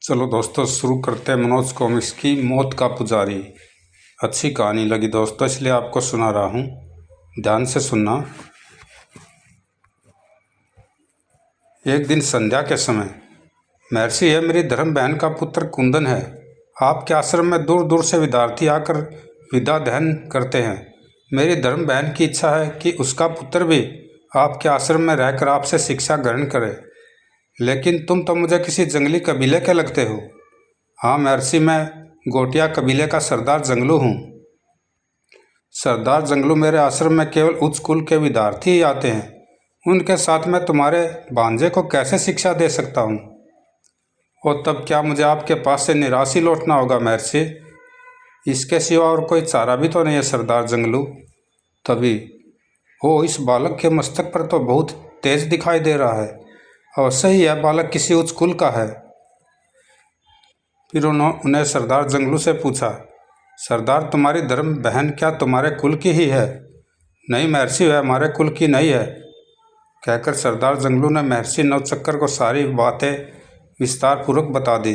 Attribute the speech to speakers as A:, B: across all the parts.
A: चलो दोस्तों, शुरू करते हैं मनोज कॉमिक्स की मौत का पुजारी। अच्छी कहानी लगी दोस्तों, इसलिए आपको सुना रहा हूँ, ध्यान से सुनना। एक दिन संध्या के समय, महर्षि है मेरी धर्म बहन का पुत्र कुंदन है। आपके आश्रम में दूर दूर से विद्यार्थी आकर विद्या अध्ययन करते हैं। मेरी धर्म बहन की इच्छा है कि उसका पुत्र भी आपके आश्रम में रहकर आपसे शिक्षा ग्रहण करे, लेकिन तुम तो मुझे किसी जंगली कबीले के लगते हो। हाँ महर्षि, मैं गोटिया कबीले का सरदार जंगलू हूँ। सरदार जंगलू, मेरे आश्रम में केवल उच्च कुल के विद्यार्थी ही आते हैं। उनके साथ मैं तुम्हारे भांजे को कैसे शिक्षा दे सकता हूँ? और तब क्या मुझे आपके पास से निराश ही लौटना होगा महर्षि? इसके सिवा और कोई चारा भी तो नहीं है सरदार जंगलू। तभी इस बालक के मस्तक पर तो बहुत तेज दिखाई दे रहा है। अवश्य ही यह बालक किसी उच्च कुल का है। फिर उन्हें सरदार जंगलू से पूछा, सरदार तुम्हारी धर्म बहन क्या तुम्हारे कुल की ही है? नहीं महर्षि, वह हमारे कुल की नहीं है, कहकर सरदार जंगलू ने महर्षि नवचक्कर को सारी बातें विस्तार पूर्वक बता दी।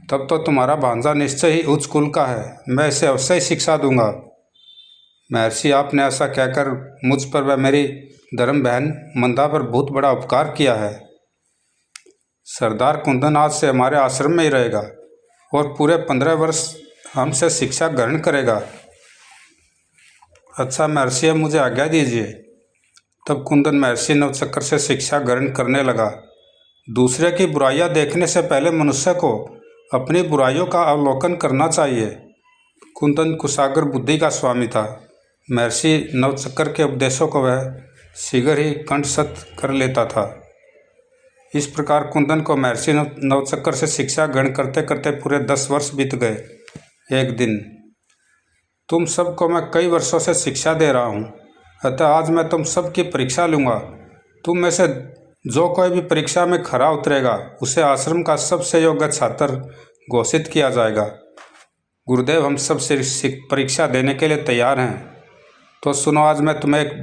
A: तब तो तुम्हारा भांजा निश्चय ही उच्च कुल का है, मैं इसे अवश्य ही शिक्षा दूंगा। महर्षि, आपने ऐसा कहकर मुझ पर व मेरी धर्म बहन मंदा पर बहुत बड़ा उपकार किया है। सरदार कुंदन आज से हमारे आश्रम में ही रहेगा और पूरे 15 वर्ष हमसे शिक्षा ग्रहण करेगा। अच्छा महर्षि, मुझे आज्ञा दीजिए। तब कुंदन महर्षि नवचक्कर से शिक्षा ग्रहण करने लगा। दूसरे की बुराइयां देखने से पहले मनुष्य को अपनी बुराइयों का अवलोकन करना चाहिए। कुंदन कुशाग्र बुद्धि का स्वामी था। महर्षि नवचक्कर के उपदेशों को वह शीघ्र ही कंठस्थ कर लेता था। इस प्रकार कुंदन को महर्षि नवचक्कर से शिक्षा ग्रहण करते करते पूरे 10 वर्ष बीत गए। एक दिन, तुम सबको मैं कई वर्षों से शिक्षा दे रहा हूँ, अतः आज मैं तुम सबकी परीक्षा लूँगा। तुम में से जो कोई भी परीक्षा में खरा उतरेगा उसे आश्रम का सबसे योग्य छात्र घोषित किया जाएगा। गुरुदेव, हम सब परीक्षा देने के लिए तैयार हैं। तो सुनो, आज मैं तुम्हें एक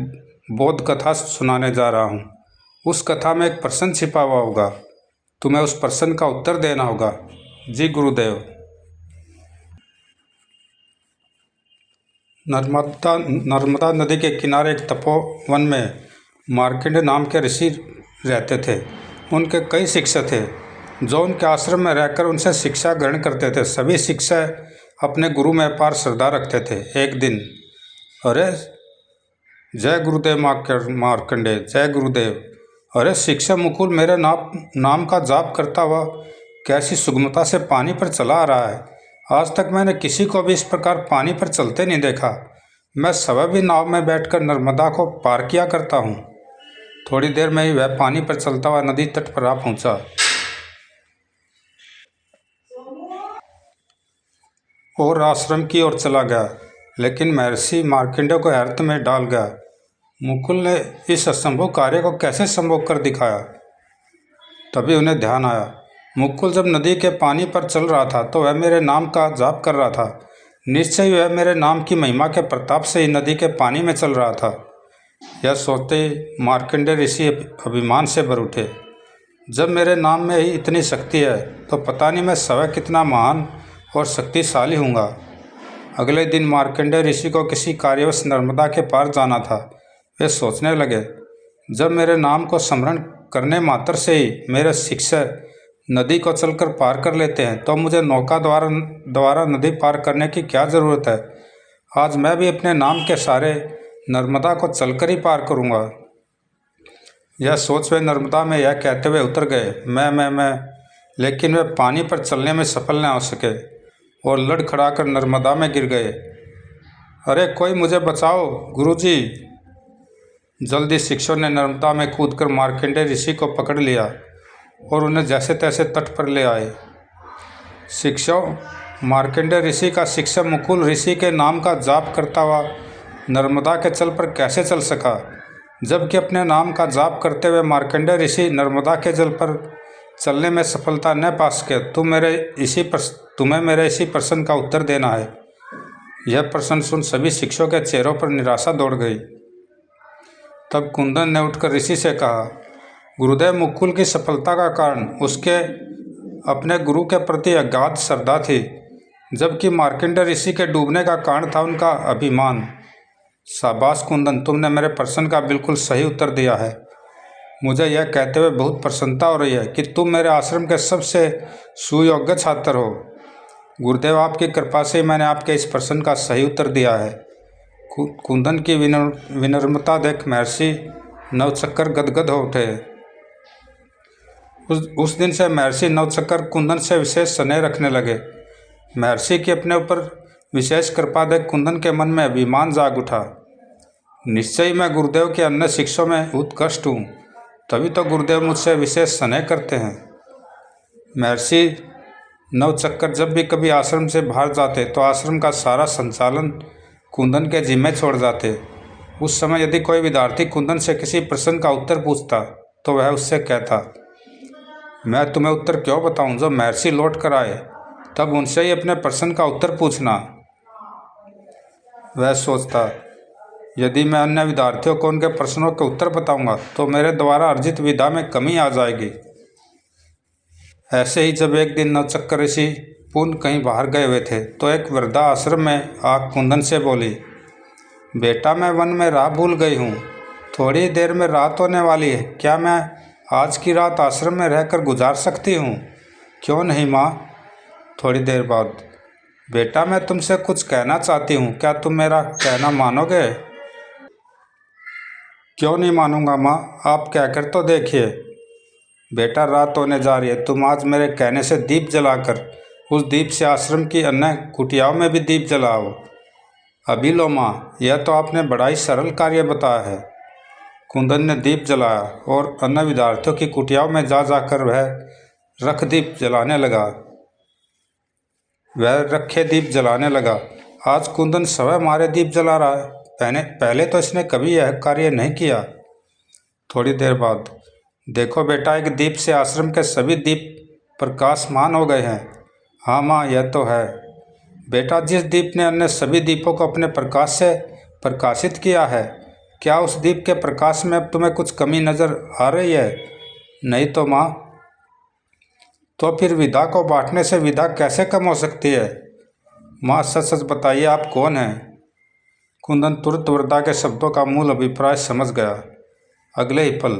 A: बोध कथा सुनाने जा रहा हूँ। उस कथा में एक प्रश्न छिपा हुआ होगा, तुम्हें उस प्रश्न का उत्तर देना होगा। जी गुरुदेव। नर्मदा नदी के किनारे एक तपोवन में मार्कंडेय नाम के ऋषि रहते थे। उनके कई शिष्य थे जो उनके आश्रम में रहकर उनसे शिक्षा ग्रहण करते थे। सभी शिष्य अपने गुरु में अपार श्रद्धा रखते थे। एक दिन, अरे जय गुरुदेव मार्कंडेय, जय गुरुदेव। अरे शिष्य मुकुल मेरे नाम का जाप करता हुआ कैसी सुगमता से पानी पर चला आ रहा है। आज तक मैंने किसी को भी इस प्रकार पानी पर चलते नहीं देखा। मैं स्वयं भी नाव में बैठकर नर्मदा को पार किया करता हूँ। थोड़ी देर में ही वह पानी पर चलता हुआ नदी तट पर आ पहुँचा और आश्रम की ओर चला गया, लेकिन महर्षि मार्कंडेय को हैरत में डाल गया। मुकुल ने इस असंभव कार्य को कैसे संभव कर दिखाया? तभी उन्हें ध्यान आया, मुकुल जब नदी के पानी पर चल रहा था तो वह मेरे नाम का जाप कर रहा था। निश्चय वह मेरे नाम की महिमा के प्रताप से ही नदी के पानी में चल रहा था। यह सोचते ही मार्कंडेय ऋषि अभिमान से भर उठे, जब मेरे नाम में ही इतनी शक्ति है तो पता नहीं मैं स्वयं कितना महान और शक्तिशाली हूँगा। अगले दिन मार्कंडेय ऋषि को किसी कार्यवश नर्मदा के पार जाना था। वे सोचने लगे, जब मेरे नाम को स्मरण करने मात्र से ही मेरे शिष्य नदी को चलकर पार कर लेते हैं तो मुझे नौका द्वारा नदी पार करने की क्या ज़रूरत है। आज मैं भी अपने नाम के सहारे नर्मदा को चलकर ही पार करूँगा। यह सोच वे नर्मदा में यह कहते हुए उतर गए, मैं, लेकिन वे पानी पर चलने में सफल न हो सके और लड़खड़ाकर नर्मदा में गिर गए। अरे कोई मुझे बचाओ गुरुजी। जल्दी शिष्यों ने नर्मदा में कूदकर मार्कंडेय ऋषि को पकड़ लिया और उन्हें जैसे तैसे तट पर ले आए। शिष्यों, मार्कंडेय ऋषि का शिष्य मुकुल ऋषि के नाम का जाप करता हुआ नर्मदा के जल पर कैसे चल सका, जबकि अपने नाम का जाप करते हुए मार्कंडेय ऋषि नर्मदा के जल पर चलने में सफलता न पा सके। तुम्हें मेरे इसी प्रश्न का उत्तर देना है। यह प्रश्न सुन सभी शिष्यों के चेहरों पर निराशा दौड़ गई। तब कुंदन ने उठकर ऋषि से कहा, गुरुदेव, मुकुल की सफलता का कारण उसके अपने गुरु के प्रति अगाध श्रद्धा थी, जबकि मार्कंडेय ऋषि के डूबने का कारण था उनका अभिमान। शाबाश कुंदन, तुमने मेरे प्रश्न का बिल्कुल सही उत्तर दिया है। मुझे यह कहते हुए बहुत प्रसन्नता हो रही है कि तुम मेरे आश्रम के सबसे सुयोग्य छात्र हो। गुरुदेव, आपकी कृपा से मैंने आपके इस प्रश्न का सही उत्तर दिया है। कुंदन की विनम्रता देख महर्षि नवचक्कर गदगद हो उठे। उस दिन से महर्षि नवचक्कर कुंदन से विशेष स्नेह रखने लगे। महर्षि की अपने ऊपर विशेष कृपा देख कुंदन के मन में अभिमान जाग उठा। निश्चय मैं गुरुदेव के अन्य शिष्यों में उत्कृष्ट हूँ, तभी तो गुरुदेव मुझसे विशेष स्नेह करते हैं। महर्षि नवचक्कर जब भी कभी आश्रम से बाहर जाते तो आश्रम का सारा संचालन कुंदन के जिम्मे छोड़ जाते। उस समय यदि कोई विद्यार्थी कुंदन से किसी प्रश्न का उत्तर पूछता तो वह उससे कहता, मैं तुम्हें उत्तर क्यों बताऊं, जब महर्षि लौट कर आए तब उनसे ही अपने प्रश्न का उत्तर पूछना। वह सोचता, यदि मैं अन्य विद्यार्थियों को उनके प्रश्नों के उत्तर बताऊंगा तो मेरे द्वारा अर्जित विद्या में कमी आ जाएगी। ऐसे ही जब एक दिन नवचक्कर ऋषि पुनः कहीं बाहर गए हुए थे तो एक वृद्धा आश्रम में आ कुंदन से बोली, बेटा मैं वन में राह भूल गई हूँ, थोड़ी देर में रात होने वाली है, क्या मैं आज की रात आश्रम में रहकर गुजार सकती हूँ? क्यों नहीं माँ। थोड़ी देर बाद, बेटा मैं तुमसे कुछ कहना चाहती हूँ, क्या तुम मेरा कहना मानोगे? क्यों नहीं मानूंगा माँ, आप कहकर तो देखिए। बेटा रात होने जा रही है, तुम आज मेरे कहने से दीप जलाकर उस दीप से आश्रम की अन्य कुटियाओं में भी दीप जलाओ। अभी लो माँ, यह तो आपने बड़ा ही सरल कार्य बताया है। कुंदन ने दीप जलाया और अन्य विद्यार्थियों की कुटियाओं में जा जाकर वह रखे दीप जलाने लगा। आज कुंदन स्वयं हमारे दीप जला रहा है, पहले तो इसने कभी यह कार्य नहीं किया। थोड़ी देर बाद, देखो बेटा, एक दीप से आश्रम के सभी दीप प्रकाशमान हो गए हैं। हाँ माँ, यह तो है। बेटा, जिस दीप ने अन्य सभी दीपों को अपने प्रकाश से प्रकाशित किया है, क्या उस दीप के प्रकाश में अब तुम्हें कुछ कमी नज़र आ रही है? नहीं तो माँ। तो फिर विदा को बांटने से विदा कैसे कम हो सकती है? माँ, सच सच बताइए, आप कौन हैं? कुंदन तुरंत वृद्धा के शब्दों का मूल अभिप्राय समझ गया। अगले ही पल,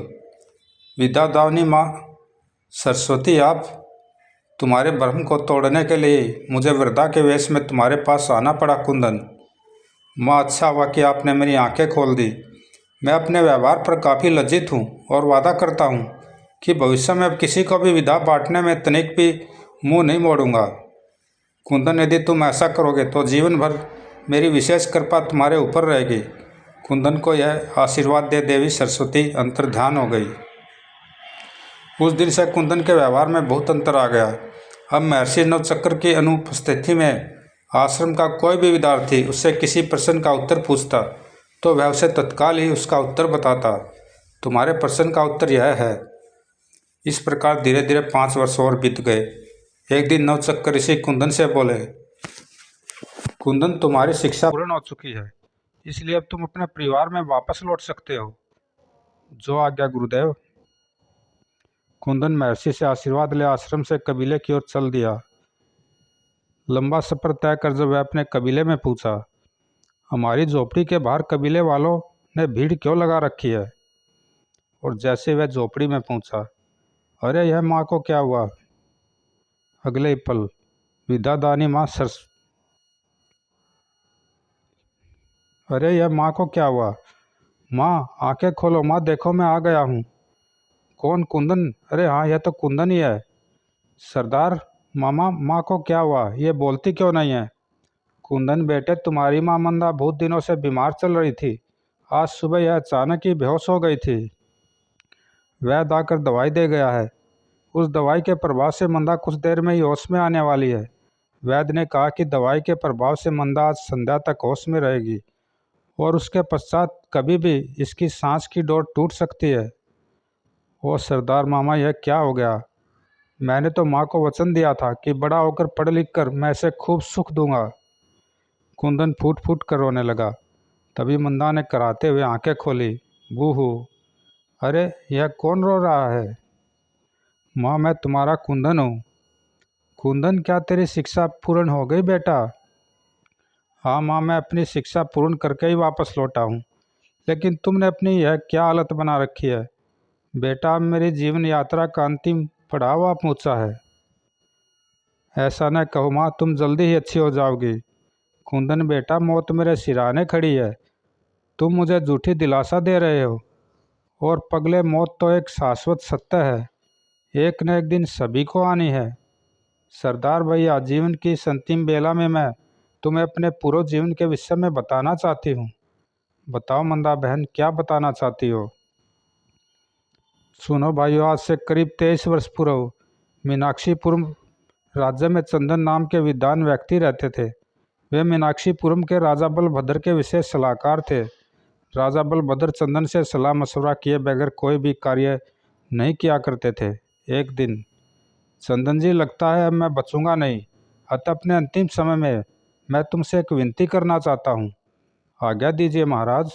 A: विदा दावनी माँ सरस्वती, आप, तुम्हारे भ्रम को तोड़ने के लिए मुझे वृद्धा के वेश में तुम्हारे पास आना पड़ा। कुंदन, माँ, अच्छा हुआ कि आपने मेरी आंखें खोल दी। मैं अपने व्यवहार पर काफ़ी लज्जित हूँ और वादा करता हूँ कि भविष्य में अब किसी को भी विदा बांटने में तनिक भी मुंह नहीं मोड़ूंगा। कुंदन, यदि तुम ऐसा करोगे तो जीवन भर मेरी विशेष कृपा तुम्हारे ऊपर रहेगी। कुंदन को यह आशीर्वाद दे देवी सरस्वती अंतर्ध्यान हो गई। उस दिन से कुंदन के व्यवहार में बहुत अंतर आ गया। अब महर्षि नवचक्कर की अनुपस्थिति में आश्रम का कोई भी विद्यार्थी उससे किसी प्रश्न का उत्तर पूछता तो वह उसे तत्काल ही उसका उत्तर बताता। तुम्हारे प्रश्न का उत्तर यह है। इस प्रकार धीरे धीरे 5 वर्ष और बीत गए। एक दिन नवचक्कर ऋषि कुंदन से बोले, कुंदन, तुम्हारी शिक्षा पूर्ण हो चुकी है, इसलिए अब तुम अपने परिवार में वापस लौट सकते हो। जो आज्ञा गुरुदेव। कुंदन महर्षि से आशीर्वाद ले आश्रम से कबीले की ओर चल दिया। लंबा सफर तय कर जब वह अपने कबीले में पूछा, हमारी झोपड़ी के बाहर कबीले वालों ने भीड़ क्यों लगा रखी है? और जैसे वह झोपड़ी में पहुंचा, अरे यह माँ को क्या हुआ? अगले ही पल, विद्यादानी माँ अरे यह माँ को क्या हुआ? माँ, आंखें खोलो माँ, देखो मैं आ गया हूँ। कौन? कुंदन? अरे हाँ, यह तो कुंदन ही है। सरदार मामा, माँ को क्या हुआ? ये बोलती क्यों नहीं है? कुंदन बेटे, तुम्हारी माँ मंदा बहुत दिनों से बीमार चल रही थी। आज सुबह यह अचानक ही बेहोश हो गई थी। वैद्य आकर दवाई दे गया है। उस दवाई के प्रभाव से मंदा कुछ देर में ही होश में आने वाली है। वैद्य ने कहा कि दवाई के प्रभाव से मंदा आज संध्या तक होश में रहेगी और उसके पश्चात कभी भी इसकी सांस की डोर टूट सकती है। ओ सरदार मामा, यह क्या हो गया? मैंने तो माँ को वचन दिया था कि बड़ा होकर पढ़ लिख कर मैं इसे खूब सुख दूंगा। कुंदन फूट फूट कर रोने लगा। तभी मंदा ने कराते हुए आंखें खोली। बूहू। अरे यह कौन रो रहा है? माँ, मैं तुम्हारा कुंदन हूँ। कुंदन, क्या तेरी शिक्षा पूर्ण हो गई बेटा? हाँ माँ, मैं अपनी शिक्षा पूर्ण करके ही वापस लौटा हूँ। लेकिन तुमने अपनी यह क्या हालत बना रखी है? बेटा, अब मेरी जीवन यात्रा का अंतिम पड़ाव आ पहुँचा है। ऐसा न कहो माँ, तुम जल्दी ही अच्छी हो जाओगी। कुंदन बेटा, मौत मेरे सिरहाने खड़ी है। तुम मुझे झूठी दिलासा दे रहे हो। और पगले, मौत तो एक शाश्वत सत्य है, एक न एक दिन सभी को आनी है। सरदार भैया, जीवन की इस अंतिम बेला में मैं तुम्हें अपने पूर्व जीवन के विषय में बताना चाहती हूँ। बताओ मंदा बहन, क्या बताना चाहती हो? सुनो भाइयों, आज से करीब 23 वर्ष पूर्व मीनाक्षीपुरम राज्य में चंदन नाम के विद्वान व्यक्ति रहते थे। वे मीनाक्षीपुरम के राजा बलभद्र के विशेष सलाहकार थे। राजा बलभद्र चंदन से सलाह मशवरा किए बगैर कोई भी कार्य नहीं किया करते थे। एक दिन, चंदन जी, लगता है अब मैं बचूंगा नहीं, अतः अपने अंतिम समय में मैं तुमसे एक विनती करना चाहता हूँ। आज्ञा दीजिए महाराज।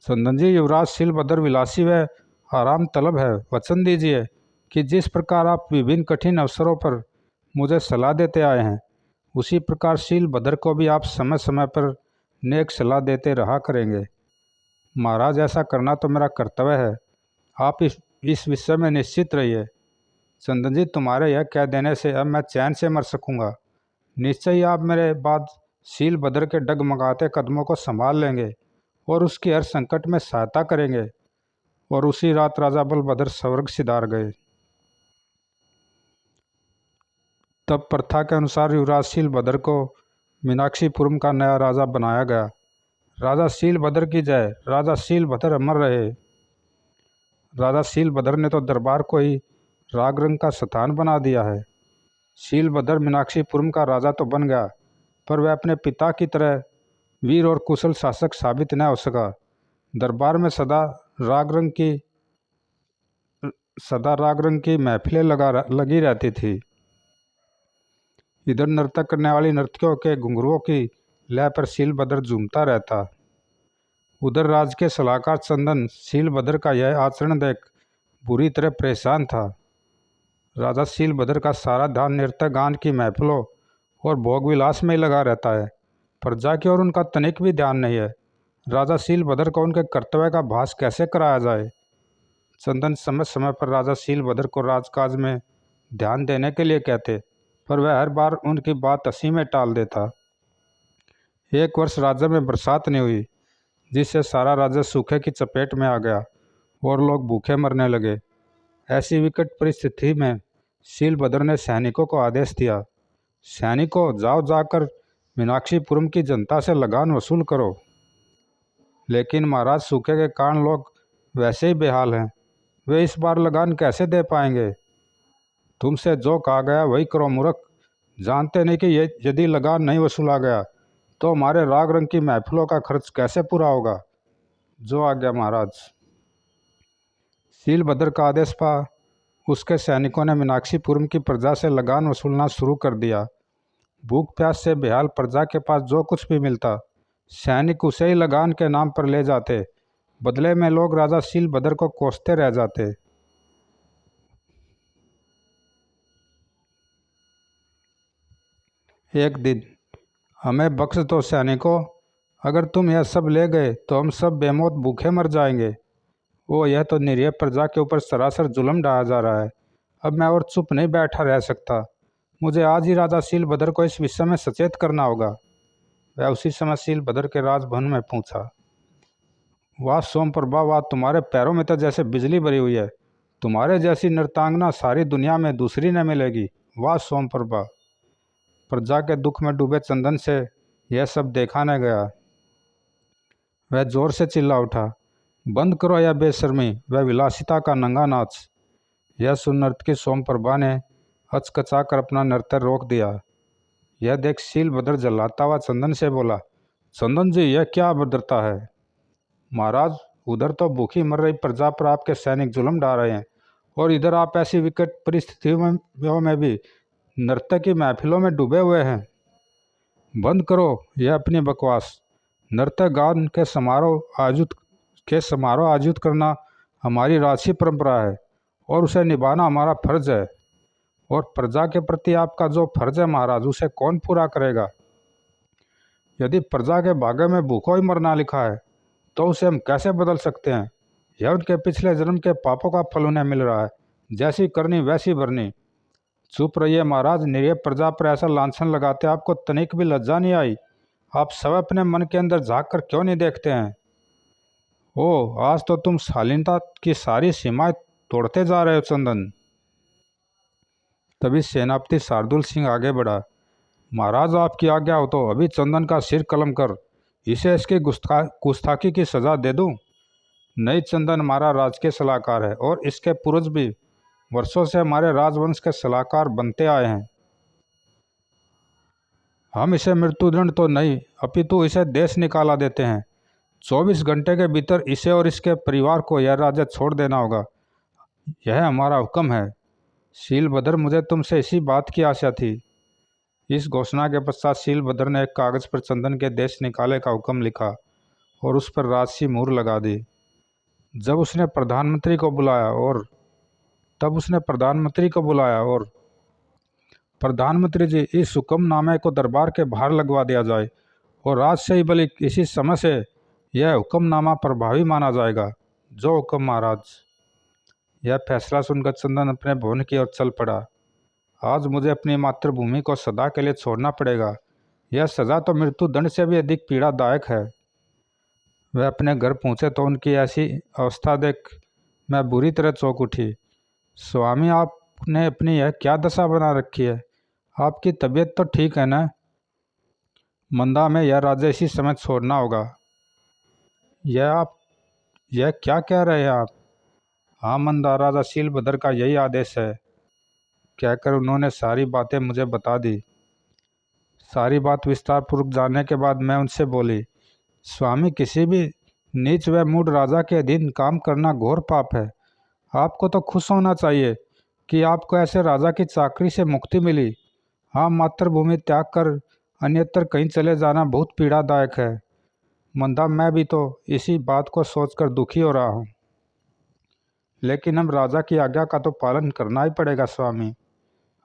A: चंदन जी, युवराज शीलभद्र विलासी व आराम तलब है। वचन दीजिए कि जिस प्रकार आप विभिन्न कठिन अवसरों पर मुझे सलाह देते आए हैं, उसी प्रकार शीलभद्र को भी आप समय समय पर नेक सलाह देते रहा करेंगे। महाराज, ऐसा करना तो मेरा कर्तव्य है। आप इस विषय में निश्चित रहिए। चंदन जी, तुम्हारे यह कह देने से अब मैं चैन से मर सकूंगा। निश्चय ही आप मेरे बाद शीलभद्र के डगमगाते कदमों को संभाल लेंगे और उसकी हर संकट में सहायता करेंगे। और उसी रात राजा बलभद्र स्वर्ग सिधार गए। तब प्रथा के अनुसार युवराज शीलभद्र को मीनाक्षीपुरम का नया राजा बनाया गया। राजा शीलभद्र की जय। राजा शीलभद्र अमर रहे। राजा शीलभद्र ने तो दरबार को ही राग रंग का स्थान बना दिया है। शीलभद्र मीनाक्षीपुरम का राजा तो बन गया, पर वह अपने पिता की तरह वीर और कुशल शासक साबित न हो सका। दरबार में सदा राग रंग की महफिलें लगी रहती थी। इधर नृत्य करने वाली नर्तकियों के घुंघरुओं की लय पर शीलभद्र झूमता रहता। उधर राज के सलाहकार चंदन शीलभद्र का यह आचरण देख बुरी तरह परेशान था। राजा शीलभद्र का सारा ध्यान नृत्य गान की महफिलों और भोग विलास में ही लगा रहता है। प्रजा की ओर उनका तनिक भी ध्यान नहीं है। राजा शीलभद्र को उनके कर्तव्य का भास कैसे कराया जाए? चंदन समय समय पर राजा शीलभद्र को राजकाज में ध्यान देने के लिए कहते, पर वह हर बार उनकी बात हंसी में टाल देता। एक वर्ष राज्य में बरसात नहीं हुई, जिससे सारा राज्य सूखे की चपेट में आ गया और लोग भूखे मरने लगे। ऐसी विकट परिस्थिति में शीलभद्र ने सैनिकों को आदेश दिया, सैनिकों, जाओ जाकर मीनाक्षीपुरम की जनता से लगान वसूल करो। लेकिन महाराज, सूखे के कारण लोग वैसे ही बेहाल हैं, वे इस बार लगान कैसे दे पाएंगे? तुमसे जो कहा गया वही करो मूर्ख। जानते नहीं कि यदि लगान नहीं वसूला गया तो हमारे राग रंग की महफिलों का खर्च कैसे पूरा होगा? जो आज्ञा महाराज। शीलभद्र का आदेश पा उसके सैनिकों ने मीनाक्षीपुरम की प्रजा से लगान वसूलना शुरू कर दिया। भूख प्यास से बेहाल प्रजा के पास जो कुछ भी मिलता, सैनिक उसे ही लगान के नाम पर ले जाते। बदले में लोग राजा शीलभद्र को कोसते रह जाते। एक दिन, हमें बख्श दो सैनिकों, अगर तुम यह सब ले गए तो हम सब बेमौत भूखे मर जाएंगे। वो, यह तो निरीह प्रजा के ऊपर सरासर जुल्म ढाया जा रहा है। अब मैं और चुप नहीं बैठा रह सकता। मुझे आज ही राजा शीलभद्र को इस विषय में सचेत करना होगा। वह उसी समय शीलभद्र के राजभवन में पहुंचा। वाह सोमप्रभा, वाह, तुम्हारे पैरों में तो जैसे बिजली भरी हुई है। तुम्हारे जैसी नृत्यांगना सारी दुनिया में दूसरी न मिलेगी। वाह सोमप्रभा। प्रजा के दुख में डूबे चंदन से यह सब देखा न गया। वह जोर से चिल्ला उठा, बंद करो यह बेशर्मी, वह विलासिता का नंगा नाच। यह सुन नर्तकी सोमप्रभा ने हचकचा कर अपना नृत्य रोक दिया। यह देख शीलभद्र जलाता हुआ चंदन से बोला, चंदन जी, यह क्या अभद्रता है? महाराज, उधर तो भूखी मर रही प्रजा पर आपके सैनिक जुल्म ढा रहे हैं, और इधर आप ऐसी विकट परिस्थितियों में भी नृत्य की महफिलों में डूबे हुए हैं। बंद करो यह अपनी बकवास। नृत्य गान के समारोह आयोजित करना हमारी राजसी परंपरा है और उसे निभाना हमारा फर्ज है। और प्रजा के प्रति आपका जो फर्ज है महाराज, उसे कौन पूरा करेगा? यदि प्रजा के भाग्य में भूखों ही मरना लिखा है तो उसे हम कैसे बदल सकते हैं? यह उनके पिछले जन्म के पापों का फल उन्हें मिल रहा है, जैसी करनी वैसी भरनी। चुप रहिए महाराज, निरीह प्रजा पर ऐसा लांछन लगाते आपको तनिक भी लज्जा नहीं आई? आप सब अपने मन के अंदर झांक कर क्यों नहीं देखते हैं? ओह, आज तो तुम शालीनता की सारी सीमाएं तोड़ते जा रहे हो चंदन। तभी सेनापति शार्दुल सिंह आगे बढ़ा। महाराज, आपकी आज्ञा हो तो अभी चंदन का सिर कलम कर इसे इसकी गुस्ताखी की सजा दे दूं। नहीं, चंदन हमारा राजकीय सलाहकार है और इसके पूर्वज भी वर्षों से हमारे राजवंश के सलाहकार बनते आए हैं। हम इसे मृत्युदंड तो नहीं अपितु इसे देश निकाला देते हैं। 24 घंटे के भीतर इसे और इसके परिवार को यह राज्य छोड़ देना होगा। यह हमारा हुक्म है। शीलभद्र, मुझे तुमसे इसी बात की आशा थी। इस घोषणा के पश्चात शीलभद्र ने एक कागज पर चंदन के देश निकाले का हुक्म लिखा और उस पर राजसी मुहर लगा दी। जब उसने प्रधानमंत्री को बुलाया और प्रधानमंत्री जी, इस हुक्मनामे को दरबार के बाहर लगवा दिया जाए और आज से ही बल्कि इसी समय से यह हुक्मनामा प्रभावी माना जाएगा। जो हुक्म महाराज। यह फैसला सुनकर चंदन अपने भवन की ओर चल पड़ा। आज मुझे अपनी मातृभूमि को सदा के लिए छोड़ना पड़ेगा। यह सज़ा तो मृत्यु दंड से भी अधिक पीड़ादायक है। वह अपने घर पहुँचे तो उनकी ऐसी अवस्था देख मैं बुरी तरह चौंक उठी। स्वामी, आपने अपनी यह क्या दशा बना रखी है? आपकी तबीयत तो ठीक है ना? मंदा, में यह राज्य इसी समय छोड़ना होगा। यह क्या कह रहे हैं आप? हाँ मंदा, राजा शीलभद्र का यही आदेश है, कहकर उन्होंने सारी बातें मुझे बता दी। सारी बात विस्तार पूर्वक जानने के बाद मैं उनसे बोली, स्वामी, किसी भी नीच व मूढ़ राजा के अधीन काम करना घोर पाप है। आपको तो खुश होना चाहिए कि आपको ऐसे राजा की चाकरी से मुक्ति मिली। हाँ, मातृभूमि त्याग कर अन्यत्र कहीं चले जाना बहुत पीड़ादायक है। मंदा, मैं भी तो इसी बात को सोचकर दुखी हो रहा हूँ। लेकिन हम राजा की आज्ञा का तो पालन करना ही पड़ेगा स्वामी।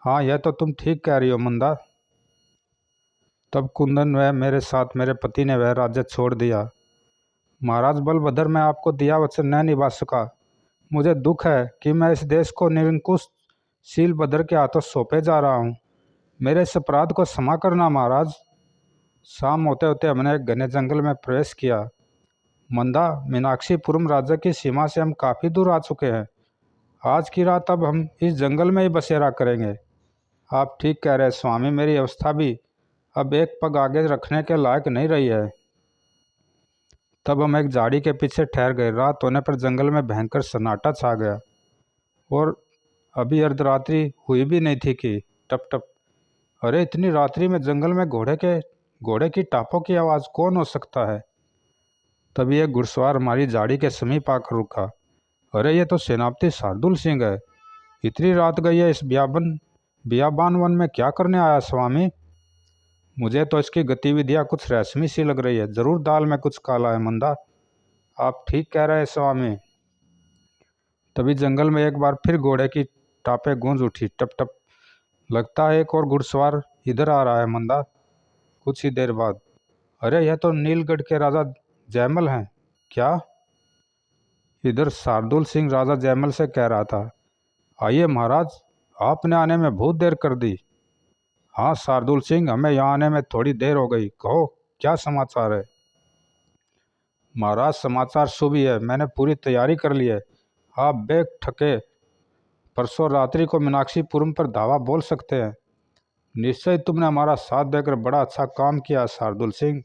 A: हाँ, यह तो तुम ठीक कह रही हो मंदा। तब कुंदन व मेरे साथ मेरे पति ने वह राज्य छोड़ दिया। महाराज बलभद्र, मैं आपको दिया वचन न निभा सका। मुझे दुख है कि मैं इस देश को निरंकुश शीलभद्र के हाथों सौंपे जा रहा हूँ। मेरे इस अपराध को क्षमा करना महाराज। शाम होते होते हमने एक घने जंगल में प्रवेश किया। मंदा, मीनाक्षीपुरम राज्य की सीमा से हम काफ़ी दूर आ चुके हैं। आज की रात अब हम इस जंगल में ही बसेरा करेंगे। आप ठीक कह रहे हैं स्वामी, मेरी अवस्था भी अब एक पग आगे रखने के लायक नहीं रही है। तब हम एक झाड़ी के पीछे ठहर गए। रात होने पर जंगल में भयंकर सन्नाटा छा गया और अभी अर्धरात्रि हुई भी नहीं थी कि टप टप। अरे, इतनी रात्रि में जंगल में घोड़े की टापों की आवाज़ कौन हो सकता है? तभी एक घुड़सवार हमारी झाड़ी के समीप आकर रुका। अरे, ये तो सेनापति शार्दुल सिंह है। इतनी रात गई है, इस बियाबान वन में क्या करने आया स्वामी? मुझे तो इसकी गतिविधियाँ कुछ रहस्यमयी सी लग रही है। जरूर दाल में कुछ काला है मंदा। आप ठीक कह रहे हैं स्वामी। तभी जंगल में एक बार फिर घोड़े की टापें गूंज उठी, टप टप। लगता है एक और घुड़सवार इधर आ रहा है मंदा। कुछ ही देर बाद, अरे, यह तो नीलगढ़ के राजा जयमल हैं क्या? इधर शार्दुल सिंह राजा जयमल से कह रहा था, आइए महाराज, आपने आने में बहुत देर कर दी। हाँ शार्दुल सिंह, हमें यहाँ आने में थोड़ी देर हो गई। कहो, क्या समाचार है? महाराज, समाचार शुभ ही है। मैंने पूरी तैयारी कर ली है। आप बेठके परसों रात्रि को मीनाक्षीपुरम पर धावा बोल सकते हैं। निश्चय तुमने हमारा साथ देकर बड़ा अच्छा काम किया शार्दुल सिंह।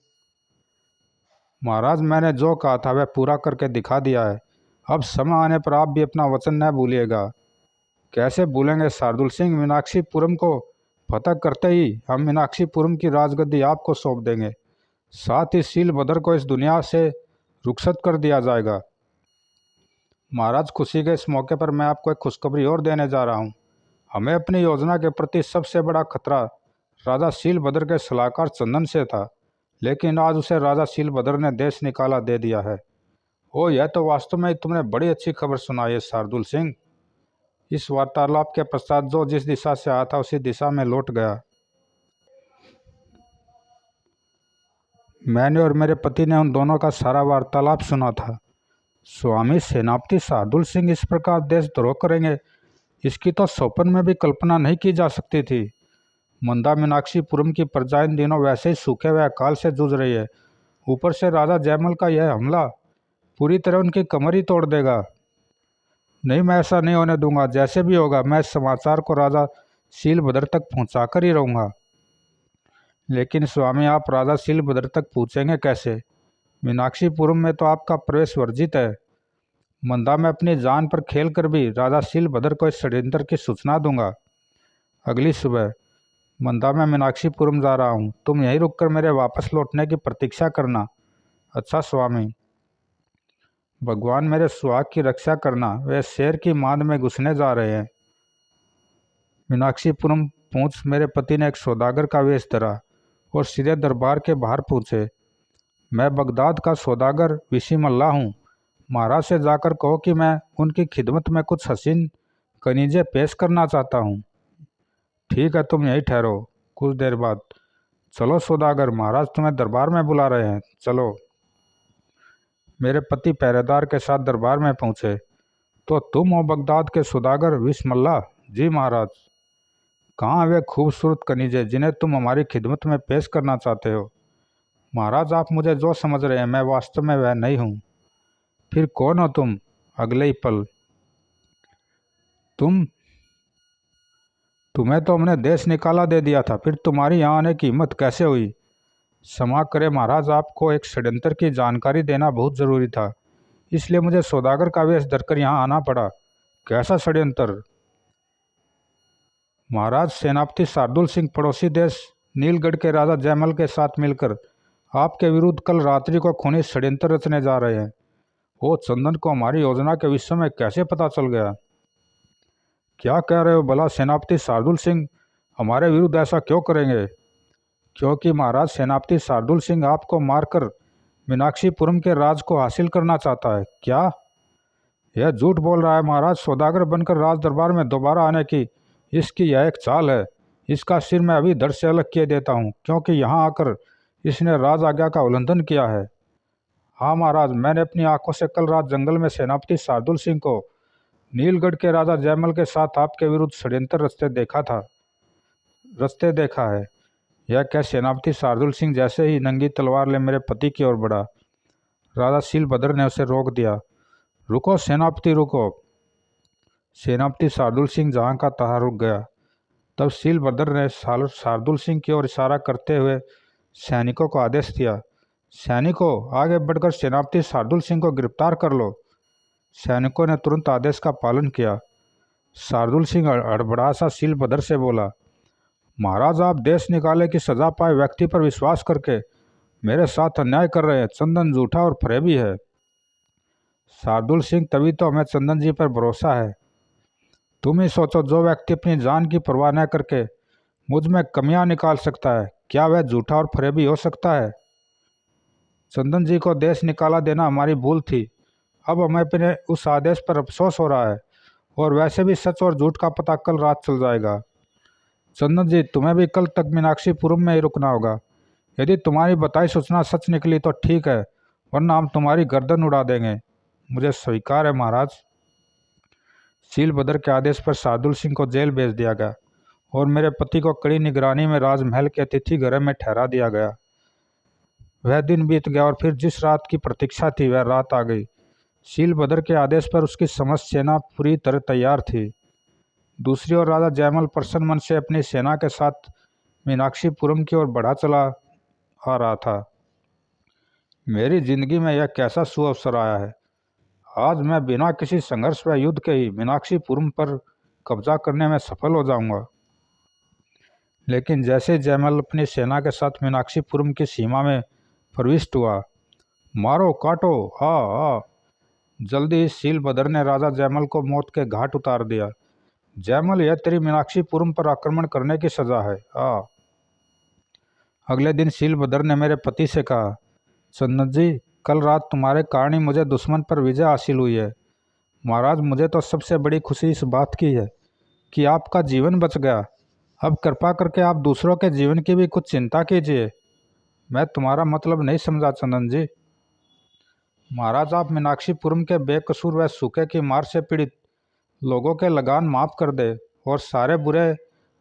A: महाराज, मैंने जो कहा था वह पूरा करके दिखा दिया है। अब समय आने पर आप भी अपना वचन न भूलिएगा। कैसे भूलेंगे शार्दुल सिंह। मीनाक्षीपुरम को फतह करते ही हम मीनाक्षीपुरम की राजगद्दी आपको सौंप देंगे। साथ ही शीलभद्र को इस दुनिया से रुखसत कर दिया जाएगा। महाराज, खुशी के इस मौके पर मैं आपको एक खुशखबरी और देने जा रहा हूँ। हमें अपनी योजना के प्रति सबसे बड़ा खतरा राजा शीलभद्र के सलाहकार चंदन से था, लेकिन आज उसे राजा शीलभद्र ने देश निकाला दे दिया है। ओ, यह तो वास्तव में तुमने बड़ी अच्छी खबर सुनाई है शार्दुल सिंह। इस वार्तालाप के पश्चात जो जिस दिशा से आया था उसी दिशा में लौट गया। मैंने और मेरे पति ने उन दोनों का सारा वार्तालाप सुना था। स्वामी सेनापति शार्दुल सिंह इस प्रकार देशद्रोह करेंगे, इसकी तो स्वप्न में भी कल्पना नहीं की जा सकती थी। मंदा मीनाक्षीपुरम की प्रजा इन दिनों वैसे ही सूखे हुए अकाल से जूझ रही है। ऊपर से राजा जयमल का यह हमला पूरी तरह उनकी कमर ही तोड़ देगा। नहीं, मैं ऐसा नहीं होने दूंगा। जैसे भी होगा मैं इस समाचार को राजा शीलभद्र तक पहुंचा कर ही रहूँगा। लेकिन स्वामी, आप राजा शीलभद्र तक पहुँचेंगे कैसे? मीनाक्षीपुरम में तो आपका प्रवेश वर्जित है। मंदा, मैं अपनी जान पर खेल कर भी राजा शीलभद्र को इस षड्यंत्र की सूचना दूंगा। अगली सुबह। मंदा, मैं मीनाक्षीपुरम जा रहा हूँ, तुम यहीं रुककर मेरे वापस लौटने की प्रतीक्षा करना। अच्छा स्वामी। भगवान मेरे सुहाग की रक्षा करना, वे शेर की मांद में घुसने जा रहे हैं। मीनाक्षीपुरम पहुँच मेरे पति ने एक सौदागर का वेश धरा और सीधे दरबार के बाहर पहुँचे। मैं बगदाद का सौदागर विसीमल्ला हूँ। महाराज से जाकर कहो कि मैं उनकी खिदमत में कुछ हसीन कनीजे पेश करना चाहता हूँ। ठीक है, तुम यहीं ठहरो। कुछ देर बाद। चलो सौदागर, महाराज तुम्हें दरबार में बुला रहे हैं, चलो। मेरे पति पहरेदार के साथ दरबार में पहुँचे। तो तुम हो बगदाद के सौदागर विस्मल्ला? जी महाराज। कहाँ वे खूबसूरत कनीजे जिन्हें तुम हमारी खिदमत में पेश करना चाहते हो? महाराज, आप मुझे जो समझ रहे हैं मैं वास्तव में वह नहीं हूँ। फिर कौन हो तुम? अगले ही पल। तुम्हें तो हमने देश निकाला दे दिया था, फिर तुम्हारी यहाँ आने की हिम्मत कैसे हुई? क्षमा करें महाराज, आपको एक षड्यंत्र की जानकारी देना बहुत ज़रूरी था, इसलिए मुझे सौदागर का वेश धरकर यहाँ आना पड़ा। कैसा षड्यंत्र? महाराज, सेनापति शार्दुल सिंह पड़ोसी देश नीलगढ़ के राजा जयमल के साथ मिलकर आपके विरुद्ध कल रात्रि को खूनी षड्यंत्र रचने जा रहे हैं। वो चंदन को हमारी योजना के विषय में कैसे पता चल गया? क्या कह रहे हो भला सेनापति शार्दुल सिंह हमारे विरुद्ध ऐसा क्यों करेंगे? क्योंकि महाराज, सेनापति शार्दुल सिंह आपको मारकर मीनाक्षीपुरम के राज को हासिल करना चाहता है। क्या? यह झूठ बोल रहा है महाराज। सौदागर बनकर राज दरबार में दोबारा आने की इसकी यह एक चाल है। इसका सिर मैं अभी धड़ से अलग किए देता हूँ, क्योंकि यहाँ आकर इसने राज आज्ञा का उल्लंघन किया है। हाँ महाराज, मैंने अपनी आंखों से कल रात जंगल में सेनापति शार्दुल सिंह को नीलगढ़ के राजा जयमल के साथ आपके विरुद्ध षड्यंत्र रचते देखा है। यह क्या? सेनापति शार्दुल सिंह जैसे ही नंगी तलवार ले मेरे पति की ओर बढ़ा, राजा शीलभद्र ने उसे रोक दिया। रुको सेनापति, रुको। सेनापति शार्दुल सिंह जहाँ का तहाँ रुक गया। तब शीलभद्र ने शार्दुल सिंह की ओर इशारा करते हुए सैनिकों को आदेश दिया, सैनिकों, आगे बढ़कर सेनापति शार्दुल सिंह को गिरफ्तार कर लो। सैनिकों ने तुरंत आदेश का पालन किया। शार्दुल सिंह हड़बड़ा सा शीलभद्र से बोला, महाराज, आप देश निकाले की सजा पाए व्यक्ति पर विश्वास करके मेरे साथ अन्याय कर रहे हैं। चंदन झूठा और फरेबी है। शार्दुल सिंह, तभी तो हमें चंदन जी पर भरोसा है। तुम ही सोचो, जो व्यक्ति अपनी जान की परवाह न करके मुझ में कमियां निकाल सकता है, क्या वह झूठा और फरेबी हो सकता है? चंदन जी को देश निकाला देना हमारी भूल थी। अब हमें अपने उस आदेश पर अफसोस हो रहा है, और वैसे भी सच और झूठ का पता कल रात चल जाएगा। चंदन जी, तुम्हें भी कल तक मीनाक्षीपुरम में ही रुकना होगा। यदि तुम्हारी बताई सूचना सच निकली तो ठीक है, वरना हम तुम्हारी गर्दन उड़ा देंगे। मुझे स्वीकार है महाराज। शीलभद्र के आदेश पर शार्दुल सिंह को जेल भेज दिया गया और मेरे पति को कड़ी निगरानी में राजमहल के अतिथि गृह में ठहरा दिया गया। वह दिन बीत गया और फिर जिस रात की प्रतीक्षा थी वह रात आ गई। शीलभद्र के आदेश पर उसकी समस्त सेना पूरी तरह तैयार थी। दूसरी ओर राजा जयमल प्रसन्न मन से अपनी सेना के साथ मीनाक्षीपुरम की ओर बढ़ा चला आ रहा था। मेरी जिंदगी में यह कैसा सुअवसर आया है। आज मैं बिना किसी संघर्ष व युद्ध के ही मीनाक्षीपुरम पर कब्जा करने में सफल हो जाऊंगा। लेकिन जैसे जयमल अपनी सेना के साथ मीनाक्षीपुरम की सीमा में प्रविष्ट हुआ, मारो काटो आ जल्दी ही शीलभद्र ने राजा जयमल को मौत के घाट उतार दिया। जयमल, यह तेरी मीनाक्षीपुरम पर आक्रमण करने की सजा है। अगले दिन शीलभद्र ने मेरे पति से कहा, चंदन जी, कल रात तुम्हारे कारण ही मुझे दुश्मन पर विजय हासिल हुई है। महाराज, मुझे तो सबसे बड़ी खुशी इस बात की है कि आपका जीवन बच गया। अब कृपा करके आप दूसरों के जीवन की भी कुछ चिंता कीजिए। मैं तुम्हारा मतलब नहीं समझा चंदन जी। महाराज, आप मीनाक्षीपुरम के बेकसूर व सूखे की मार से पीड़ित लोगों के लगान माफ कर दे और सारे बुरे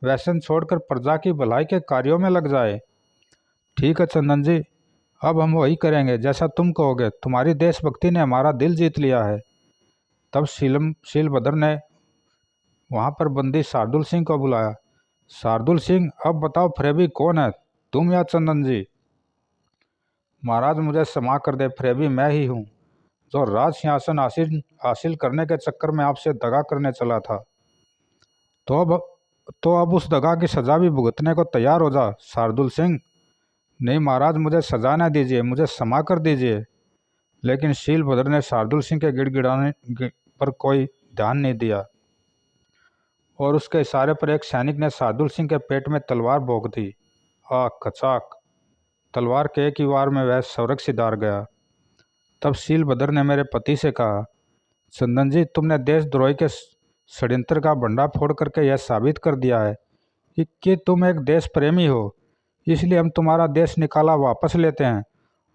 A: व्यसन छोड़कर प्रजा की भलाई के कार्यों में लग जाए। ठीक है चंदन जी, अब हम वही करेंगे जैसा तुम कहोगे। तुम्हारी देशभक्ति ने हमारा दिल जीत लिया है। तब शीलभद्र ने वहां पर बंदी शार्दुल सिंह को बुलाया। शार्दुल सिंह, अब बताओ फ्रेबी कौन है, तुम या चंदन जी? महाराज, मुझे क्षमा कर दे, फ्रेबी मैं ही हूँ, जो राज सिंहासन हासिल हासिल करने के चक्कर में आपसे दगा करने चला था। तो अब तो अब उस दगा की सजा भी भुगतने को तैयार हो जा शार्दुल सिंह। नहीं महाराज, मुझे सजा न दीजिए, मुझे क्षमा कर दीजिए। लेकिन शीलभद्र ने शार्दुल सिंह के पर कोई ध्यान नहीं दिया और उसके इशारे पर एक सैनिक ने शार्दुल सिंह के पेट में तलवार भोंक दी। खचाक! तलवार के एक ही वार में वह स्वर्ग सिधार गया। तब शीलभद्र ने मेरे पति से कहा, चंदन जी, तुमने देशद्रोही के षड्यंत्र का भंडा फोड़ करके यह साबित कर दिया है कि तुम एक देश प्रेमी हो। इसलिए हम तुम्हारा देश निकाला वापस लेते हैं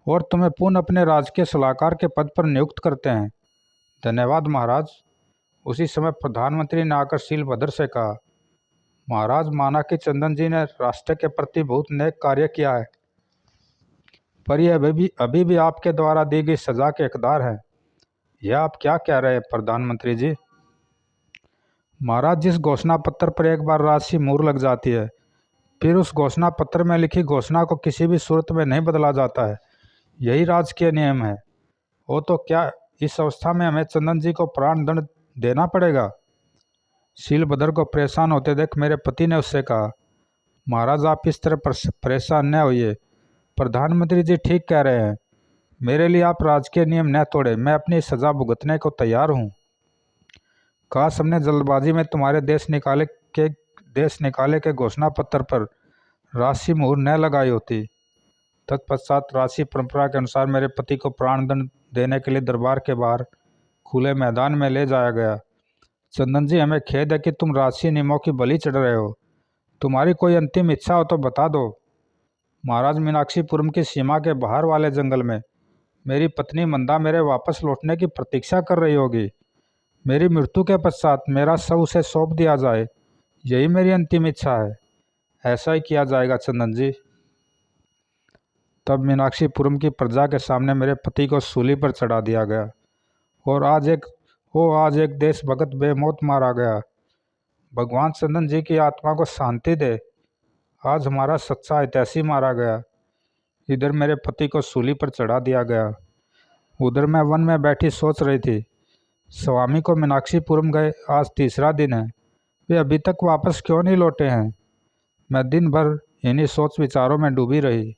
A: और तुम्हें पुनः अपने राजकीय सलाहकार के पद पर नियुक्त करते हैं। धन्यवाद महाराज। उसी समय प्रधानमंत्री ने आकर शीलभद्र से कहा, महाराज, माना कि चंदन जी ने राष्ट्र के प्रति बहुत नेक कार्य किया है, पर यह अभी भी आपके द्वारा दी गई सजा के हकदार है। यह आप क्या कह रहे हैं प्रधानमंत्री जी? महाराज, जिस घोषणा पत्र पर एक बार राजसी मोहर लग जाती है, फिर उस घोषणा पत्र में लिखी घोषणा को किसी भी सूरत में नहीं बदला जाता है। यही राजकीय नियम है। वो तो क्या इस अवस्था में हमें चंदन जी को प्राण दंड देना पड़ेगा? शीलभद्र को परेशान होते देख मेरे पति ने उससे कहा, महाराज, आप इस तरह परेशान न होइए। प्रधानमंत्री जी ठीक कह रहे हैं। मेरे लिए आप राजकीय नियम न तोड़े, मैं अपनी सजा भुगतने को तैयार हूँ। काश हमने जल्दबाजी में तुम्हारे देश निकाले के घोषणा पत्र पर राशि मुहर न लगाई होती। तत्पश्चात राशि परंपरा के अनुसार मेरे पति को प्राणदंड देने के लिए दरबार के बाहर खुले मैदान में ले जाया गया। चंदन जी, हमें खेद है कि तुम राजसी नियमों की बलि चढ़ रहे हो। तुम्हारी कोई अंतिम इच्छा हो तो बता दो। महाराज, मीनाक्षीपुरम की सीमा के बाहर वाले जंगल में मेरी पत्नी मंदा मेरे वापस लौटने की प्रतीक्षा कर रही होगी। मेरी मृत्यु के पश्चात मेरा शव उसे सौंप दिया जाए, यही मेरी अंतिम इच्छा है। ऐसा ही किया जाएगा चंदन जी। तब मीनाक्षीपुरम की प्रजा के सामने मेरे पति को सूली पर चढ़ा दिया गया और आज एक देशभक्त बेमौत मारा गया। भगवान चंदन जी की आत्मा को शांति दे। आज हमारा सच्चा हितैषी मारा गया। इधर मेरे पति को सूली पर चढ़ा दिया गया, उधर मैं वन में बैठी सोच रही थी। स्वामी को मीनाक्षीपुरम गए आज तीसरा दिन है, वे अभी तक वापस क्यों नहीं लौटे हैं? मैं दिन भर इन्हीं सोच विचारों में डूबी रही।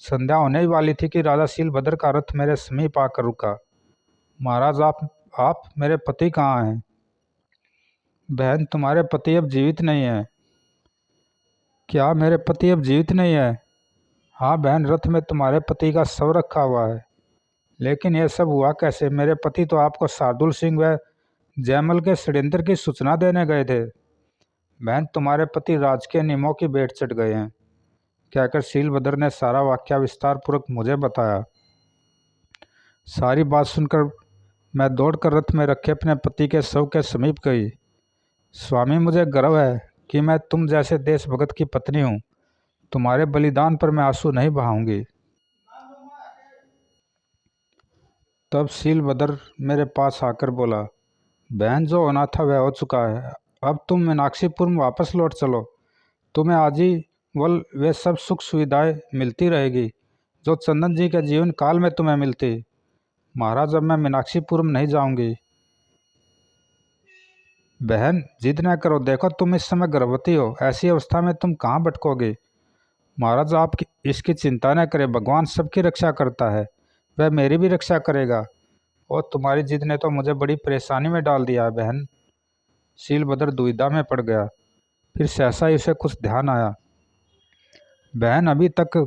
A: संध्या होने ही वाली थी कि राजा शीलभद्र का रथ मेरे समीप आकर रुका। महाराज, आप मेरे पति कहाँ हैं? बहन, तुम्हारे पति अब जीवित नहीं है। क्या मेरे पति अब जीवित नहीं है? हाँ बहन, रथ में तुम्हारे पति का शव रखा हुआ है। लेकिन यह सब हुआ कैसे? मेरे पति तो आपको शार्दुल सिंह व जयमल के षड्यंत्र की सूचना देने गए थे। बहन, तुम्हारे पति राजकीय नियमों की भेंट चढ़ गए हैं, कहकर शीलभद्र ने सारा वाक्य विस्तार पूर्वक मुझे बताया। सारी बात सुनकर मैं दौड़कर रथ में रखे अपने पति के शव के समीप गई। स्वामी, मुझे गर्व है कि मैं तुम जैसे देशभक्त की पत्नी हूँ। तुम्हारे बलिदान पर मैं आंसू नहीं बहाऊंगी। तब शीलभद्र मेरे पास आकर बोला, बहन, जो होना था वह हो चुका है। अब तुम मीनाक्षीपुरम वापस लौट चलो। तुम्हें आजीवन वे सब सुख सुविधाएं मिलती रहेगी जो चंदन जी के जीवन काल में तुम्हें मिलती। महाराज, अब मैं मीनाक्षीपुरम नहीं जाऊंगी। बहन, जिद न करो। देखो, तुम इस समय गर्भवती हो, ऐसी अवस्था में तुम कहाँ भटकोगे? महाराज, आप इसकी चिंता न करें, भगवान सबकी रक्षा करता है, वह मेरी भी रक्षा करेगा। और तुम्हारी जिद ने तो मुझे बड़ी परेशानी में डाल दिया है बहन। शीलभद्र दुविधा में पड़ गया। फिर सहसा ही उसे कुछ ध्यान आया। बहन, अभी तक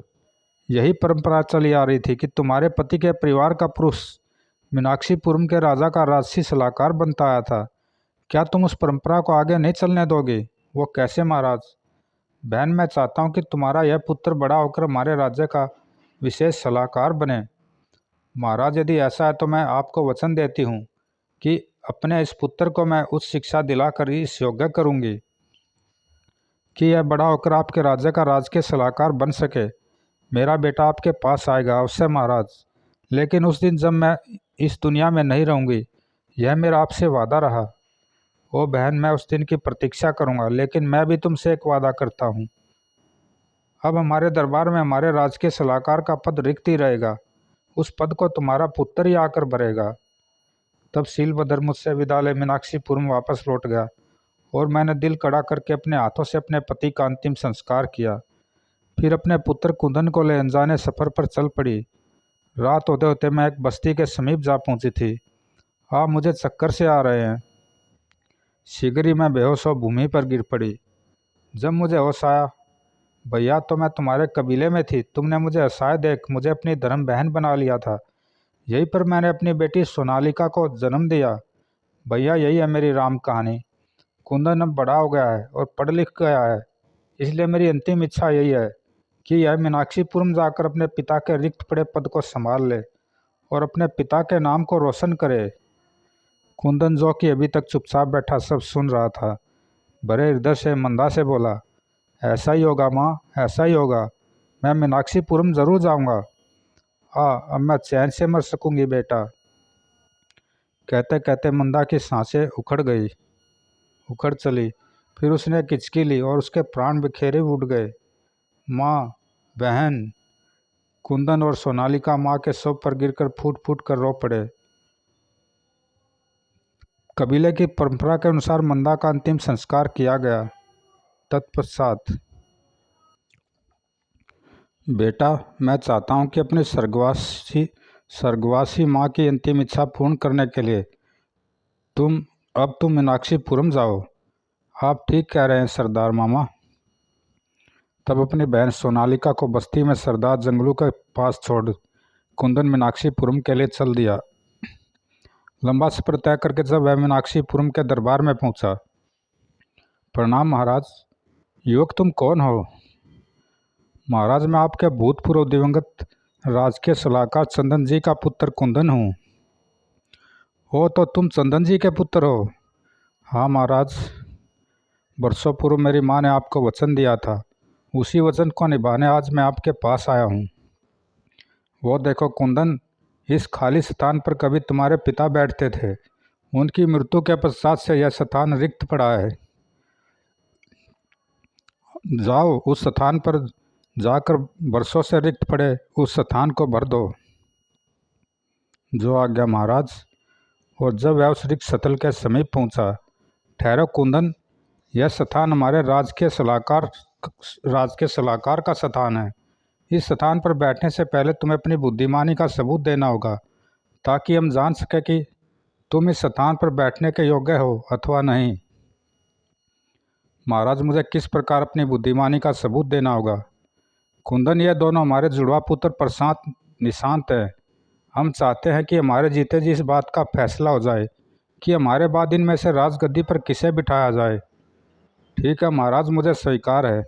A: यही परंपरा चली आ रही थी कि तुम्हारे पति के परिवार का पुरुष मीनाक्षीपुरम के राजा का राजसी सलाहकार बनता आया था। क्या तुम उस परंपरा को आगे नहीं चलने दोगे? वो कैसे महाराज? बहन, मैं चाहता हूँ कि तुम्हारा यह पुत्र बड़ा होकर हमारे राज्य का विशेष सलाहकार बने। महाराज, यदि ऐसा है तो मैं आपको वचन देती हूँ कि अपने इस पुत्र को मैं उच्च शिक्षा दिलाकर इस योग्य करूँगी कि यह बड़ा होकर आपके राज्य का राजकीय सलाहकार बन सके। मेरा बेटा आपके पास आएगा अवश्य महाराज, लेकिन उस दिन जब मैं इस दुनिया में नहीं रहूँगी, यह मेरा आपसे वादा रहा। ओ बहन, मैं उस दिन की प्रतीक्षा करूँगा, लेकिन मैं भी तुमसे एक वादा करता हूँ। अब हमारे दरबार में हमारे राज के सलाहकार का पद रिक्त ही रहेगा। उस पद को तुम्हारा पुत्र ही आकर भरेगा। तब शीलभद्र मुझसे विदा ले मीनाक्षीपुरम वापस लौट गया और मैंने दिल कड़ा करके अपने हाथों से अपने पति का अंतिम संस्कार किया। फिर अपने पुत्र कुंदन को ले अनजाने सफ़र पर चल पड़ी। रात होते होते मैं एक बस्ती के समीप जा पहुंची थी। मुझे चक्कर से आ रहे हैं। शीघ्र ही मैं बेहोश हो भूमि पर गिर पड़ी। जब मुझे होश आया, भैया तो मैं तुम्हारे कबीले में थी। तुमने मुझे असहाय देख मुझे अपनी धर्म बहन बना लिया था। यहीं पर मैंने अपनी बेटी सोनालिका को जन्म दिया। भैया, यही है मेरी राम कहानी। कुंदन अब बड़ा हो गया है और पढ़ लिख गया है, इसलिए मेरी अंतिम इच्छा यही है कि यह मीनाक्षीपुरम जाकर अपने पिता के रिक्त पड़े पद को संभाल ले और अपने पिता के नाम को रोशन करे। कुंदन, जो कि अभी तक चुपचाप बैठा सब सुन रहा था, भरे हृदय से मंदा से बोला, ऐसा ही होगा माँ, ऐसा ही होगा। मैं मीनाक्षीपुरम जरूर जाऊंगा। अब मैं चैन से मर सकूंगी बेटा। कहते कहते मंदा की सांसें उखड़ चली। फिर उसने एक हिचकी ली और उसके प्राण बिखेरे उठ गए। माँ, बहन। कुंदन और सोनालिका माँ के शव पर गिरकर फूट फूट कर रो पड़े। कबीले की परंपरा के अनुसार मंदा का अंतिम संस्कार किया गया। तत्पश्चात, बेटा, मैं चाहता हूँ कि अपनी स्वर्गवासी माँ की अंतिम इच्छा पूर्ण करने के लिए तुम मीनाक्षीपुरम जाओ। आप ठीक कह रहे हैं सरदार मामा। तब अपनी बहन सोनालिका को बस्ती में सरदार जंगलू के पास छोड़ कुंदन मीनाक्षीपुरम के लिए चल दिया। लंबा सफर तय करके जब वह मीनाक्षीपुरम के दरबार में पहुंचा। प्रणाम महाराज। युवक, तुम कौन हो? महाराज, मैं आपके भूतपूर्व दिवंगत राजकीय सलाहकार चंदन जी का पुत्र कुंदन हूँ। हो तो तुम चंदन जी के पुत्र हो? हाँ महाराज, वर्षों पूर्व मेरी माँ ने आपको वचन दिया था, उसी वचन को निभाने आज मैं आपके पास आया हूँ। वो देखो कुंदन, इस खाली स्थान पर कभी तुम्हारे पिता बैठते थे। उनकी मृत्यु के पश्चात से यह स्थान रिक्त पड़ा है। जाओ, उस स्थान पर जाकर वर्षों से रिक्त पड़े उस स्थान को भर दो। जो आज्ञा महाराज। और जब वह उस रिक्त स्थल के समीप पहुंचा, ठहरो कुंदन, यह स्थान हमारे राज के सलाहकार का स्थान है। इस स्थान पर बैठने से पहले तुम्हें अपनी बुद्धिमानी का सबूत देना होगा, ताकि हम जान सके कि तुम इस स्थान पर बैठने के योग्य हो अथवा नहीं। महाराज, मुझे किस प्रकार अपनी बुद्धिमानी का सबूत देना होगा? कुंदन, ये दोनों हमारे जुड़वा पुत्र प्रशांत निशांत हैं। हम चाहते हैं कि हमारे जीते जी इस बात का फैसला हो जाए कि हमारे बाद इनमें से राजगद्दी पर किसे बिठाया जाए। ठीक है महाराज, मुझे स्वीकार है।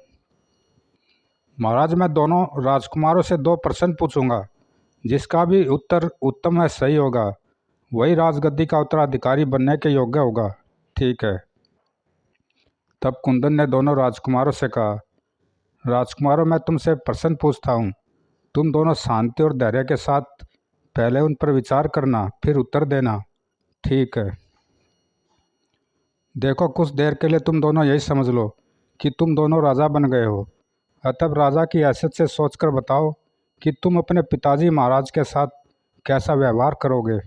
A: महाराज, मैं दोनों राजकुमारों से 2 प्रश्न पूछूंगा। जिसका भी उत्तर उत्तम है, सही होगा, वही राजगद्दी का उत्तराधिकारी बनने के योग्य होगा। ठीक है। तब कुंदन ने दोनों राजकुमारों से कहा, राजकुमारों, मैं तुमसे प्रश्न पूछता हूँ। तुम दोनों शांति और धैर्य के साथ पहले उन पर विचार करना, फिर उत्तर देना। ठीक है। देखो, कुछ देर के लिए तुम दोनों यही समझ लो कि तुम दोनों राजा बन गए हो। अतः राजा की हैसियत से सोचकर बताओ कि तुम अपने पिताजी महाराज के साथ कैसा व्यवहार करोगे।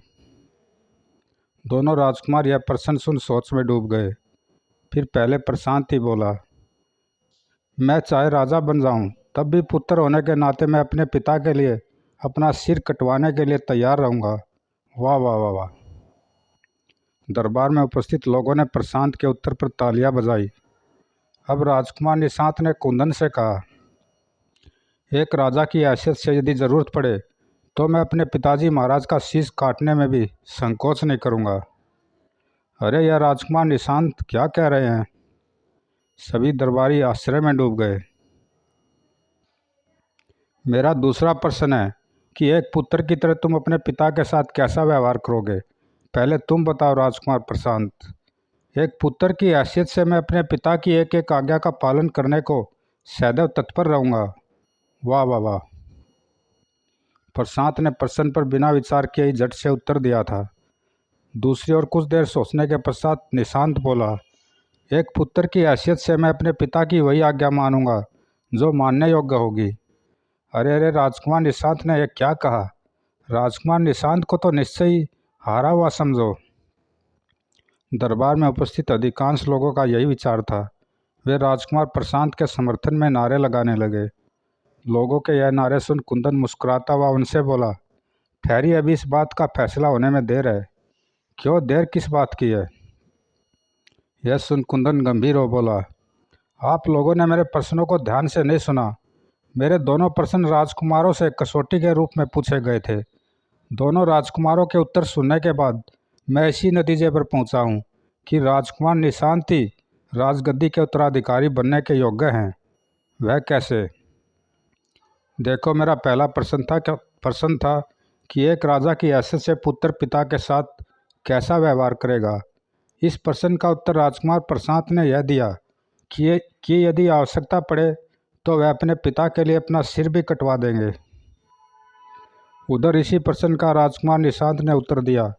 A: दोनों राजकुमार यह प्रश्न सुन सोच में डूब गए। फिर पहले प्रशांत ही बोला, मैं चाहे राजा बन जाऊं, तब भी पुत्र होने के नाते मैं अपने पिता के लिए अपना सिर कटवाने के लिए तैयार रहूँगा। वाह वाह वाह वाह। दरबार में उपस्थित लोगों ने प्रशांत के उत्तर पर तालियां बजाई। अब राजकुमार निशांत ने कुंदन से कहा, एक राजा की हैसियत से यदि ज़रूरत पड़े तो मैं अपने पिताजी महाराज का शीश काटने में भी संकोच नहीं करूँगा। अरे यह राजकुमार निशांत क्या कह रहे हैं? सभी दरबारी आश्चर्य में डूब गए। मेरा दूसरा प्रश्न है कि एक पुत्र की तरह तुम अपने पिता के साथ कैसा व्यवहार करोगे? पहले तुम बताओ राजकुमार प्रशांत। एक पुत्र की हैसियत से मैं अपने पिता की एक एक आज्ञा का पालन करने को सदैव तत्पर रहूँगा। वाह वाह वाह। प्रशांत ने प्रश्न पर बिना विचार किए ही झट से उत्तर दिया था। दूसरी ओर कुछ देर सोचने के पश्चात निशांत बोला, एक पुत्र की हैसियत से मैं अपने पिता की वही आज्ञा मानूंगा जो मानने योग्य होगी। अरे अरे, राजकुमार निशांत ने यह क्या कहा? राजकुमार निशांत को तो निश्चय ही हारा हुआ समझो। दरबार में उपस्थित अधिकांश लोगों का यही विचार था। वे राजकुमार प्रशांत के समर्थन में नारे लगाने लगे। लोगों के यह नारे सुन कुंदन मुस्कुराता हुआ उनसे बोला, ठहरिए, अभी इस बात का फैसला होने में देर है। क्यों देर किस बात की है? यह सुन कुंदन गंभीर हो बोला, आप लोगों ने मेरे प्रश्नों को ध्यान से नहीं सुना। मेरे दोनों प्रश्न राजकुमारों से कसौटी के रूप में पूछे गए थे। दोनों राजकुमारों के उत्तर सुनने के बाद मैं इसी नतीजे पर पहुंचा हूं कि राजकुमार निशांत ही राजगद्दी के उत्तराधिकारी बनने के योग्य हैं। वह कैसे? देखो, मेरा पहला प्रश्न था कि एक राजा की हैसियत से पुत्र पिता के साथ कैसा व्यवहार करेगा। इस प्रश्न का उत्तर राजकुमार प्रशांत ने यह दिया कि यदि आवश्यकता पड़े तो वह अपने पिता के लिए अपना सिर भी कटवा देंगे। उधर इसी प्रश्न का राजकुमार निशांत ने उत्तर दिया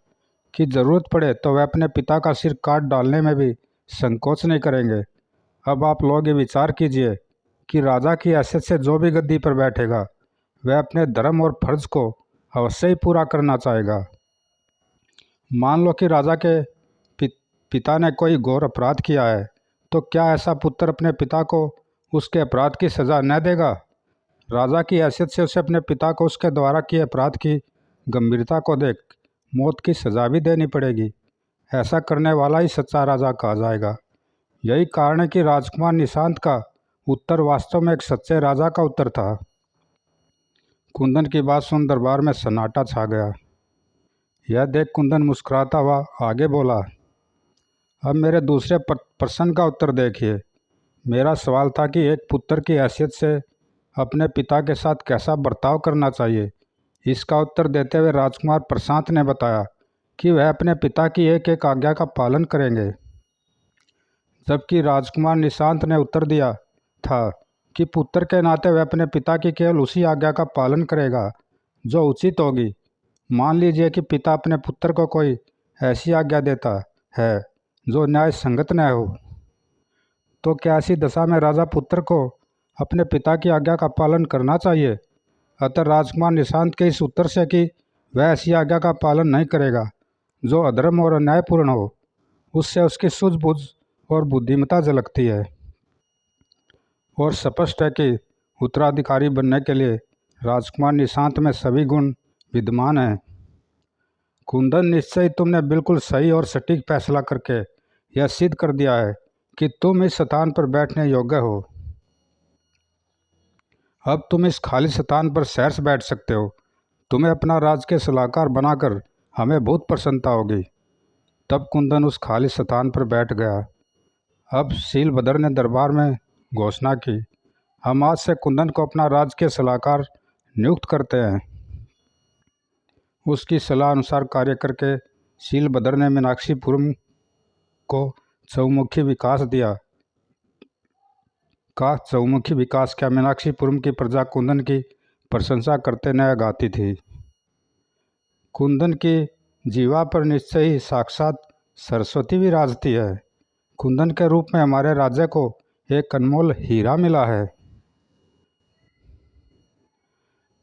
A: कि ज़रूरत पड़े तो वह अपने पिता का सिर काट डालने में भी संकोच नहीं करेंगे। अब आप लोग ये विचार कीजिए कि राजा की हैसियत से जो भी गद्दी पर बैठेगा वह अपने धर्म और फर्ज को अवश्य ही पूरा करना चाहेगा। मान लो कि राजा के पिता ने कोई घोर अपराध किया है, तो क्या ऐसा पुत्र अपने पिता को उसके अपराध की सज़ा न देगा? राजा की हैसियत से उसे अपने पिता को उसके द्वारा किए अपराध की गंभीरता को देख मौत की सज़ा भी देनी पड़ेगी। ऐसा करने वाला ही सच्चा राजा कहा जाएगा। यही कारण है कि राजकुमार निशांत का उत्तर वास्तव में एक सच्चे राजा का उत्तर था। कुंदन की बात सुन दरबार में सन्नाटा छा गया। यह देख कुंदन मुस्कुराता हुआ आगे बोला, अब मेरे दूसरे प्रश्न का उत्तर देखिए। मेरा सवाल था कि एक पुत्र की हैसियत से अपने पिता के साथ कैसा बर्ताव करना चाहिए। इसका उत्तर देते हुए राजकुमार प्रशांत ने बताया कि वह अपने पिता की एक एक आज्ञा का पालन करेंगे, जबकि राजकुमार निशांत ने उत्तर दिया था कि पुत्र के नाते वह अपने पिता की केवल उसी आज्ञा का पालन करेगा जो उचित होगी। मान लीजिए कि पिता अपने पुत्र को कोई ऐसी आज्ञा देता है जो न्याय संगत न हो, तो क्या ऐसी दशा में राजा पुत्र को अपने पिता की आज्ञा का पालन करना चाहिए? अतः राजकुमार निशांत के इस उत्तर से कि वह ऐसी आज्ञा का पालन नहीं करेगा जो अधर्म और अन्यायपूर्ण हो, उससे उसकी सूझबूझ और बुद्धिमत्ता झलकती है और स्पष्ट है कि उत्तराधिकारी बनने के लिए राजकुमार निशांत में सभी गुण विद्यमान हैं। कुंदन, निश्चय तुमने बिल्कुल सही और सटीक फैसला करके यह सिद्ध कर दिया है कि तुम इस स्थान पर बैठने योग्य हो। अब तुम इस खाली स्थान पर सहर्ष से बैठ सकते हो। तुम्हें अपना राजकीय सलाहकार बनाकर हमें बहुत प्रसन्नता होगी। तब कुंदन उस खाली स्थान पर बैठ गया। अब शीलभद्र ने दरबार में घोषणा की, हम आज से कुंदन को अपना राजकीय सलाहकार नियुक्त करते हैं। उसकी सलाह अनुसार कार्य करके शीलभद्र ने मीनाक्षीपुरम को चौमुखी विकास क्या मीनाक्षीपुरम की प्रजा कुंदन की प्रशंसा करते नया गाती थी। कुंदन की जीवा पर निश्चय ही साक्षात सरस्वती भी राजती है। कुंदन के रूप में हमारे राज्य को एक अनमोल हीरा मिला है।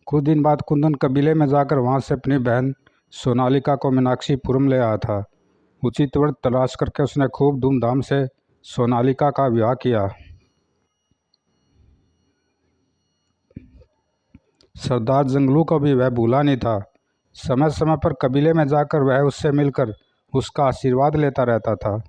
A: कुछ दिन बाद कुंदन कबीले में जाकर वहां से अपनी बहन सोनालिका को मीनाक्षीपुरम ले आया था। उचित वक्त तलाश करके उसने खूब धूमधाम से सोनालिका का विवाह किया। सरदार जंगलू को भी वह भूला नहीं था। समय समय पर कबीले में जाकर वह उससे मिलकर उसका आशीर्वाद लेता रहता था।